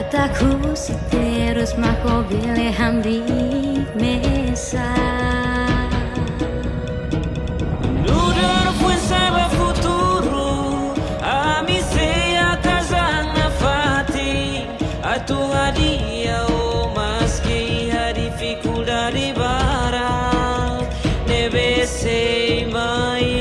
Kataku si terus mako bile hamri mesa. Nudar fue sabe futuro, a mi sea casa na fati, a tu hadia o más que a dificuldade bara, debe ser mais.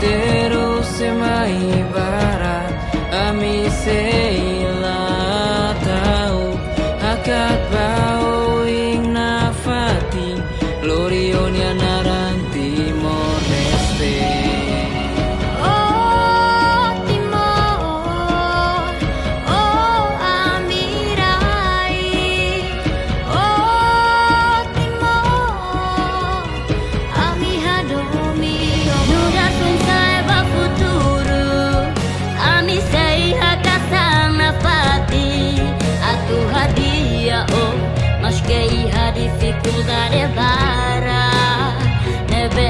Terus semai barat, ami seila tahu hakat bau ing nafati glorionia naran Timor Leste. Oh Timor, oh Amirai, oh Timor, ami hadomi nudar sunsa futuro, ami sei hakasang nafati, atu hadia oh, mas que dificuldade bara, nebe